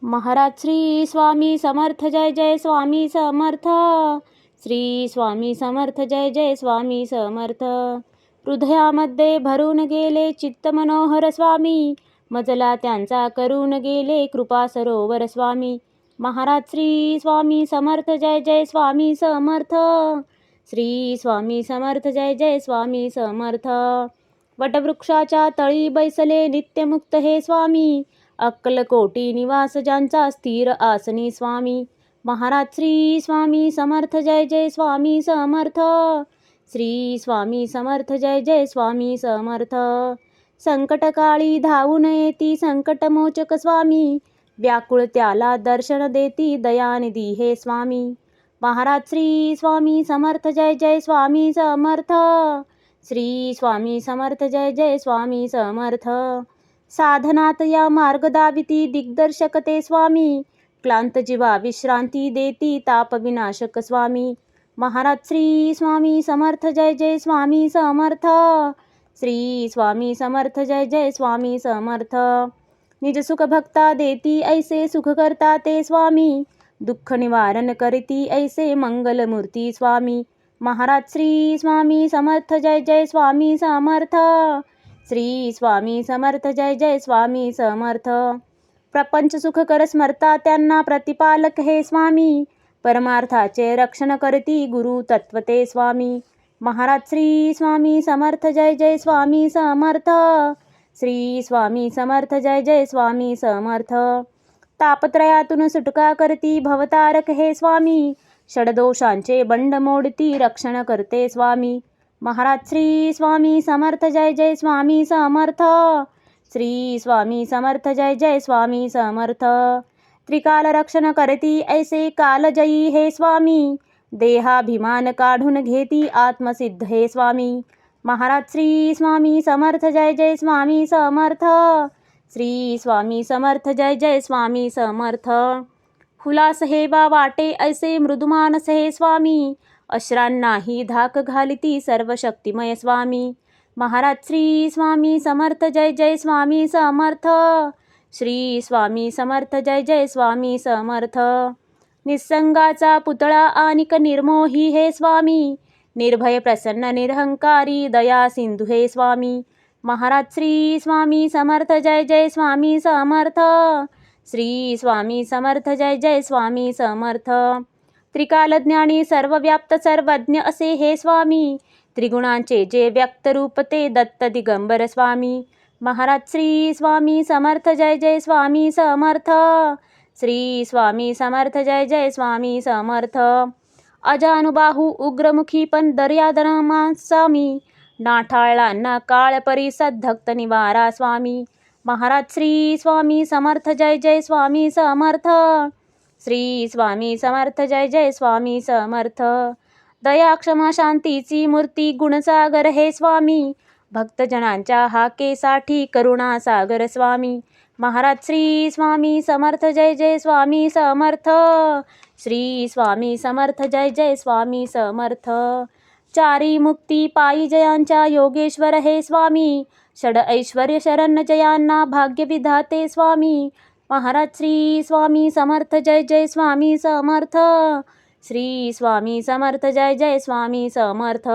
महाराज श्री स्वामी समर्थ जय जय स्वामी समर्थ. श्री स्वामी समर्थ जय जय स्वामी समर्थ. हृदयामध्ये भरून गेले चित्त मनोहर स्वामी, मजला त्यांचा करून गेले कृपा सरोवर स्वामी. महाराज श्री स्वामी समर्थ जय जय स्वामी समर्थ. श्री स्वामी समर्थ जय जय स्वामी समर्थ. वटवृक्षाच्या तळी बैसले नित्यमुक्त हे स्वामी, अक्कलकोटी निवास ज्यांचा स्थिर आसनी स्वामी. महाराज श्री स्वामी समर्थ जय जय स्वामी समर्थ. श्री स्वामी समर्थ जय जय स्वामी समर्थ. संकटकाळी धावून येती संकटमोचक स्वामी, व्याकुळ त्याला दर्शन देती दयानिधी हे स्वामी. महाराज श्री स्वामी समर्थ जय जय स्वामी समर्थ. श्री स्वामी समर्थ जय जय स्वामी समर्थ. साधनात या मार्ग दाविती दिग्दर्शक ते स्वामी, क्लांत जीवा विश्रांती देती ताप विनाशक स्वामी. महाराज श्री स्वामी समर्थ जय जय स्वामी समर्थ. श्री स्वामी समर्थ जय जय स्वामी समर्थ. निज सुख भक्ता देती ऐसे सुख करता ते स्वामी, दुःख निवारण करती ऐसे मंगलमूर्ती स्वामी. महाराज श्री स्वामी समर्थ जय जय स्वामी समर्थ. श्री स्वामी समर्थ जय जय स्वामी समर्थ. प्रपंच सुख कर स्मरता त्यांना प्रतिपालक हे स्वामी, परमार्थाचे रक्षण करती गुरु तत्वते स्वामी. महाराज श्री स्वामी समर्थ जय जय स्वामी समर्थ. श्री स्वामी समर्थ जय जय स्वामी समर्थ. तापत्रयातून सुटका करती भवतारक हे स्वामी, षडदोषांचे बंड मोडती रक्षण करते स्वामी. महाराज श्री स्वामी समर्थ जय जय स्वामी समर्थ. श्री स्वामी समर्थ जय जय स्वामी समर्थ. त्रिकाल रक्षण करती ऐसे कालजयी हे स्वामी, देहाभिमान काढून घेती आत्मसिद्ध हे स्वामी. महाराज श्री स्वामी समर्थ जय जय स्वामी समर्थ. श्री स्वामी समर्थ जय जय स्वामी समर्थ. हुलास हे बा वाटे ऐसे मृदुमानस हे स्वामी, अश्रांनाही धाक घालिती सर्व शक्तिमय स्वामी. महाराज श्री स्वामी समर्थ जय जय स्वामी समर्थ. श्री स्वामी समर्थ जय जय स्वामी समर्थ. निसंगाचा पुतळा आनिक निर्मोही हे स्वामी, निर्भय प्रसन्न निरहंकारी दया सिंधू हे स्वामी. महाराज श्री स्वामी समर्थ जय जय स्वामी समर्थ. श्री स्वामी समर्थ जय जय स्वामी समर्थ. त्रिकालज्ञानी सर्वव्याप्त सर्वज्ञ असे हे स्वामी, त्रिगुणांचे जे व्यक्त रूप ते दत्त दिगंबर स्वामी. महाराज श्री स्वामी समर्थ जय जय स्वामी समर्थ. श्री स्वामी समर्थ जय जय स्वामी समर्थ. अजानुबाहू उग्रमुखी पण दर्यादनमा स्वामी, नाठाळला ना काळ परिसद धक्त निवारा स्वामी. महाराज श्री स्वामी समर्थ जय जय स्वामी समर्थ. श्री स्वामी समर्थ जय जय स्वामी समर्थ. दया क्षमा शांतीची मूर्ती गुणसागर हे स्वामी, भक्तजनांच्या हाकेसाठी करुणा सागर स्वामी. महाराज श्री स्वामी समर्थ जय जय स्वामी समर्थ. श्री स्वामी समर्थ जय जय स्वामी समर्थ. चारी मुक्ती पायी जयांच्या योगेश्वर हे स्वामी, षड ऐश्वर्य शरण जयांना भाग्य विधाते स्वामी. महाराज श्री स्वामी समर्थ जय जय स्वामी समर्थ. श्री स्वामी समर्थ जय जय स्वामी समर्थ.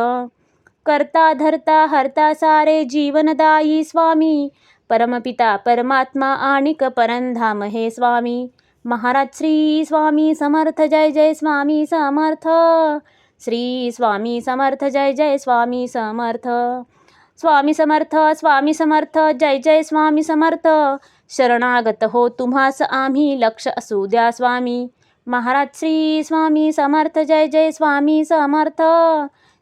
करता धरता हरता सारे जीवनदायी स्वामी, परमपिता परमात्मा आणिक परमधाम हे स्वामी. महाराज श्री स्वामी समर्थ जय जय स्वामी समर्थ. श्री स्वामी समर्थ जय जय स्वामी समर्थ. स्वामी समर्थ स्वामी समर्थ जय जय स्वामी समर्थ. शरणागत हो तुम्हास आम्ही लक्ष असू द्या स्वामी. महाराज श्री स्वामी समर्थ जय जय स्वामी समर्थ.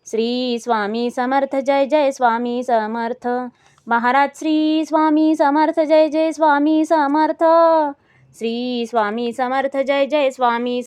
श्री स्वामी समर्थ जय जय स्वामी समर्थ. महाराज श्री स्वामी समर्थ जय जय स्वामी समर्थ. श्री स्वामी समर्थ जय जय स्वामी